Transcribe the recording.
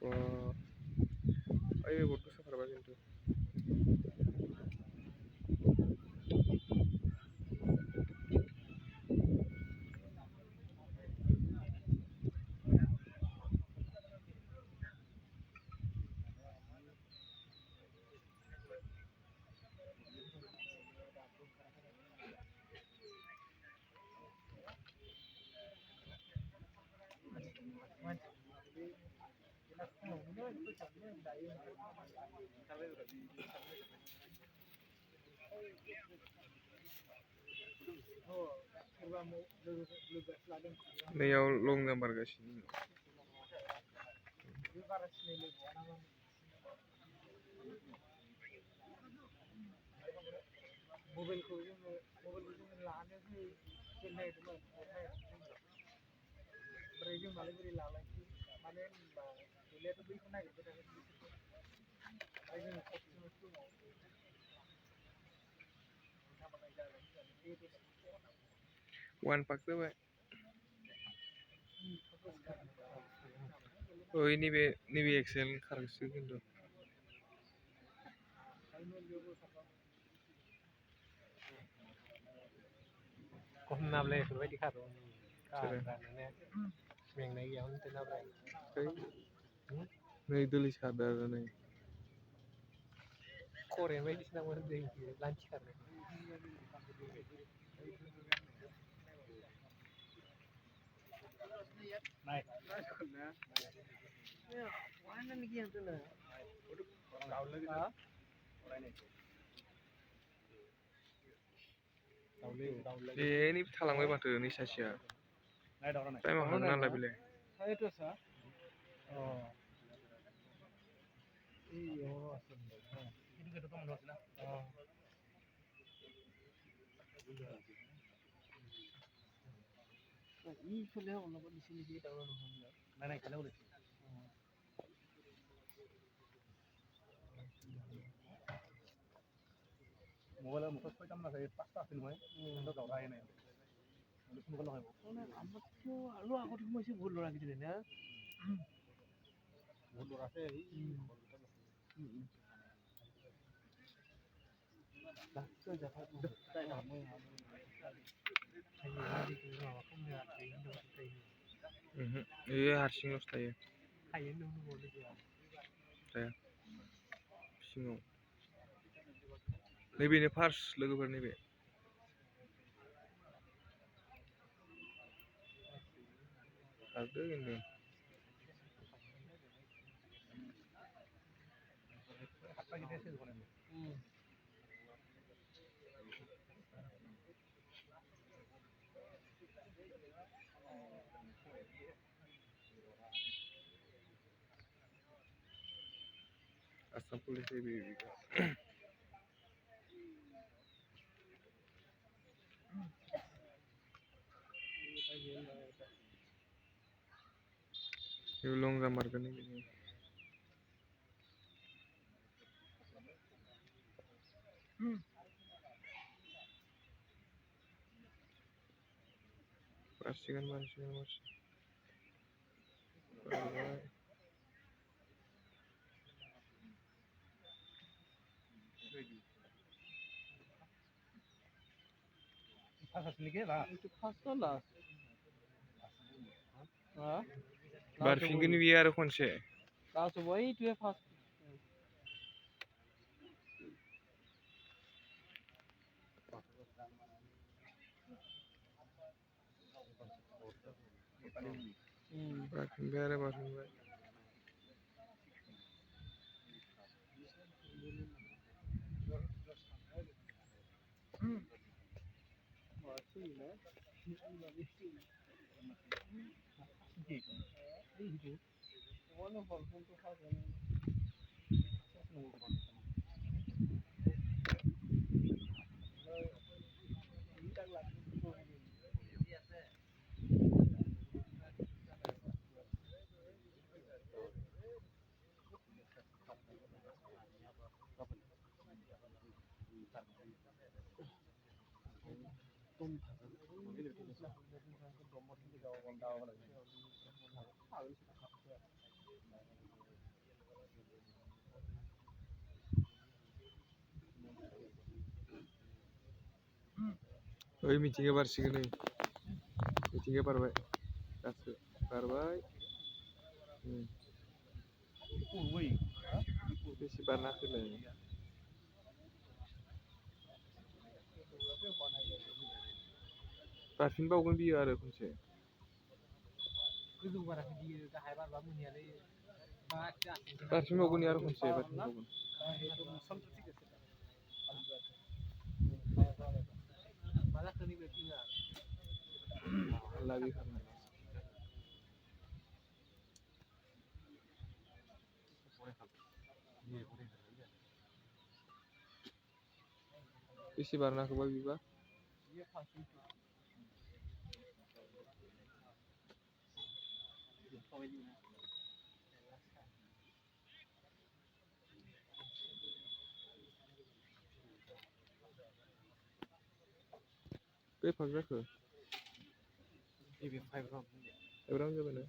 Oh, ayo buat safar bagian tuh. Neyau long gambar gasini. One pack tuh, Pak. Oh, ini be Excel harus gitu. Kok nable berbeda karo karena yang naik yang itu nable Nah itu list sadar nih. Korea berbeda sih namun dari lanci karena naik ya mana nih yang tuh nah Ini talangan banget tuh nih Sasha. Saya mau kenal lah bile. saya itu sah oh iya itu kita tuh menurut lah oh 이 소리야 오늘 뭐 미신이 되게 나오는 건가? 나는 갈래 그랬지. 뭐가 뭐 거의 잠나 그 빠스타 쓰는 거야? 너 나와 해네. 무슨 걸로 해? 오늘 안 맞고 알로 하고 좀 뭐지 뭘로 하게 되냐? 뭘로 하세? 나 저자 하고 tại nào mới hay gì đi từ nào không được thì đâu thì Iya harsing los tayo. hay nó nó được ya. Tayo. Singo. Nebe ne first logo nebe. Ada ini. apa gitu sih sebenarnya. Asam pulis nebe. Yung long gambar kan ini. Marsingan. Pasas ni ke lah. Itu pasal lah. Ha? Barfingin biar konse. Langsung wait we fast. Barfing biar. ओइ मिथिंगा बारसिगोन नै मिथिंगा बारबाय दासो बारबाय बेसे बारनाखैलाय बारफिनबावगोन बियो आरो खनसे बारफिनबावगोन आरो खनसे बारफिनबावगोन लाबि खालामनाय बेसे बारनाखैबा बिबा बेफार जाखो एब्राम जाबाय ना